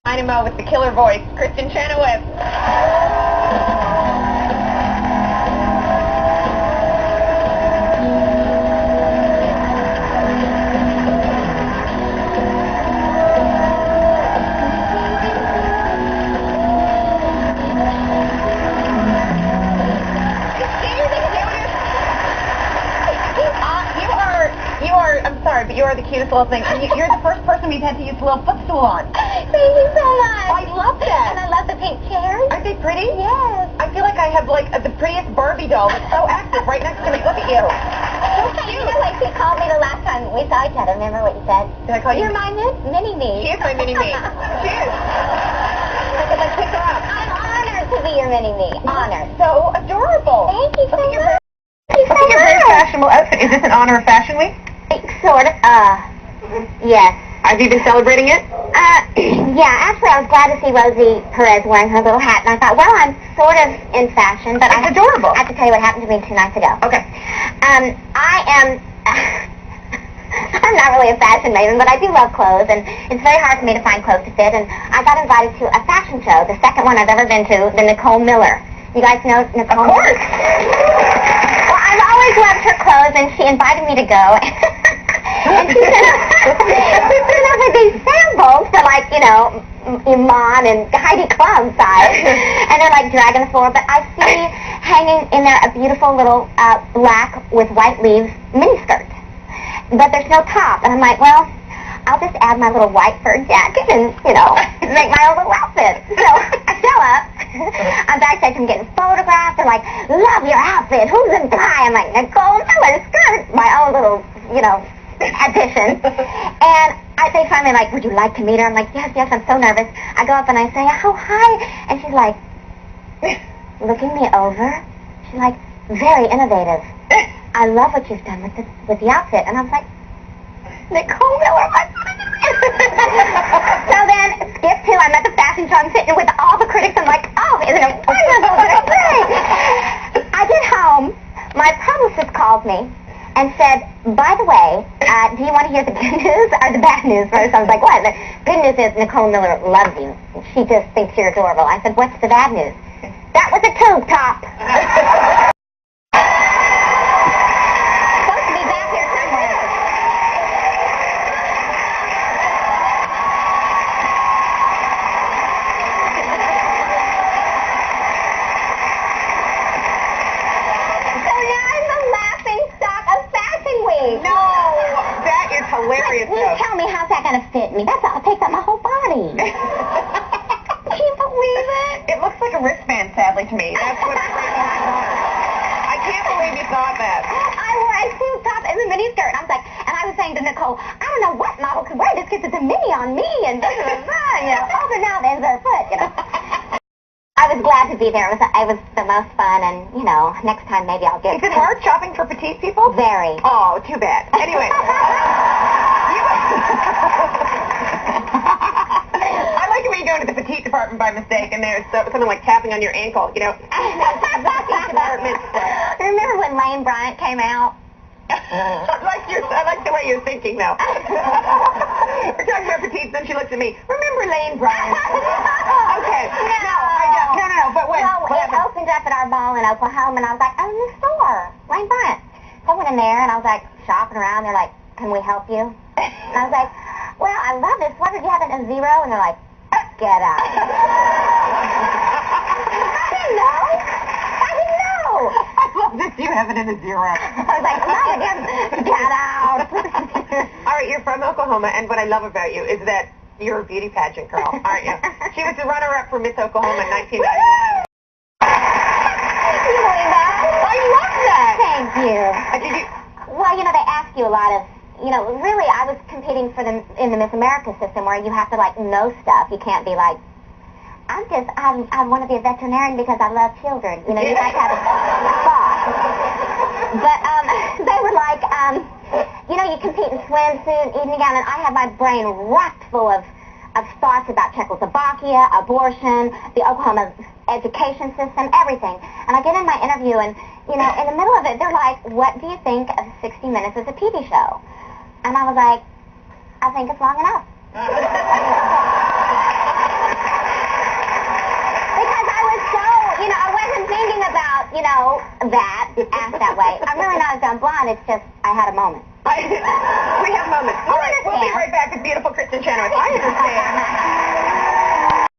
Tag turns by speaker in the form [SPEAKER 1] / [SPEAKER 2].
[SPEAKER 1] Dynamo with the killer voice, Kristin Chenoweth. I'm sorry, but you are the cutest little thing. You're the first person we've had to use a little footstool on.
[SPEAKER 2] Thank you so much.
[SPEAKER 1] I love that.
[SPEAKER 2] And I love the pink chairs.
[SPEAKER 1] Aren't they pretty?
[SPEAKER 2] Yes.
[SPEAKER 1] I feel like I have like the prettiest Barbie doll that's so active right next to me. Look at you.
[SPEAKER 2] You know, like she called me the last time we saw each other. Remember what you said?
[SPEAKER 1] Did I call you?
[SPEAKER 2] You're my mini-me.
[SPEAKER 1] She is my mini-me. She is. Let's pick her up.
[SPEAKER 2] I'm honored to be your mini-me. Honored.
[SPEAKER 1] So adorable.
[SPEAKER 2] Thank you so much.
[SPEAKER 1] Your very fashionable outfit. Is this in honor of Fashion Week?
[SPEAKER 2] Sort of. Yes.
[SPEAKER 1] Have you been celebrating it?
[SPEAKER 2] Yeah, actually I was glad to see Rosie Perez wearing her little hat, and I thought, well, I'm sort of in fashion, but
[SPEAKER 1] it's adorable.
[SPEAKER 2] I have to tell you what happened to me 2 nights ago.
[SPEAKER 1] Okay.
[SPEAKER 2] I'm not really a fashion maven, but I do love clothes, and it's very hard for me to find clothes to fit, and I got invited to a fashion show, the second one I've ever been to, the Nicole Miller. You guys know Nicole?
[SPEAKER 1] Of course.
[SPEAKER 2] Well, I've always loved her clothes, and she invited me to go. And she sent up with these samples for, like, you know, Iman and Heidi Klum size. And they're like dragging the floor. But I see hanging in there a beautiful little black with white leaves miniskirt. But there's no top. And I'm like, well, I'll just add my little white fur jacket and, you know, make my own little outfit. So I show up. I'm backstage. I'm getting photographed. They're like, love your outfit. Who's the guy? I'm like, Nicole Miller's skirt. My own little, you know, addition. And they finally like, would you like to meet her? I'm like, yes, I'm so nervous. I go up and I say, oh, hi. And she's like, looking me over. She's like, very innovative. I love what you've done with the outfit. And I was like, Nicole Miller, what? So then, skip to, I'm at the fashion show. I'm sitting with all the critics. I'm like, oh, isn't it wonderful? Isn't it great? I get home. My publicist calls me and said, by the way, do you want to hear the good news or the bad news first? I was like, what? The good news is Nicole Miller loves you. She just thinks you're adorable. I said, what's the bad news? That was a tube top. Supposed to be back here somewhere. So now I'm the laughing stock of Fashion Week.
[SPEAKER 1] No, that is hilarious.
[SPEAKER 2] You tell me how's that going to fit me. It takes up my whole body. Can you believe it?
[SPEAKER 1] It looks like a wristband, sadly, to me. That's what's I can't believe you thought that.
[SPEAKER 2] I wore a tube top and a mini skirt. And I was saying to Nicole, I don't know what model could wear this because it's a mini on me and blah, blah, blah, you know. Also now there's their foot, you know. I was glad to be there. It was the most fun, and, you know, next time maybe I'll get...
[SPEAKER 1] Is it hard shopping for petite people?
[SPEAKER 2] Very.
[SPEAKER 1] Oh, too bad. Anyway. I like it when you go into the petite department by mistake, and there's someone like tapping on your ankle, you know. Department.
[SPEAKER 2] Remember when Lane Bryant came out?
[SPEAKER 1] I like the way you're thinking, though. We're talking about petites, then she looks at me. Remember Lane Bryant? Okay. No, but when?
[SPEAKER 2] Well, it opened up at our ball in Oklahoma, and I was like, oh, new store, Lane Bryant. So I went in there, and I was like shopping around. They're like, can we help you? And I was like, well, I love this. What, did you have it in zero? And they're like, get out. I didn't know.
[SPEAKER 1] I love this. You have it in a zero.
[SPEAKER 2] I was like, no, again, get out.
[SPEAKER 1] All right, you're from Oklahoma, and what I love about you is that you're a beauty pageant girl, aren't you? She was the runner-up for Miss Oklahoma in 1991.
[SPEAKER 2] You believe that?
[SPEAKER 1] I love that.
[SPEAKER 2] Thank you.
[SPEAKER 1] Did you?
[SPEAKER 2] Well, you know, they ask you a lot of, you know, really, I was competing in the Miss America system where you have to, like, know stuff. You can't be like, I want to be a veterinarian because I love children. You know, you have to have a thought. But they were like, you know, you compete in swimsuit, evening gown, and I had my brain racked full of thoughts about Czechoslovakia, abortion, the Oklahoma education system, everything. And I get in my interview, and, you know, in the middle of it, they're like, what do you think of 60 Minutes as a TV show? And I was like, I think it's long enough. act that way. I'm really not a dumb blonde. It's just I had a moment.
[SPEAKER 1] We have moments.
[SPEAKER 2] You want to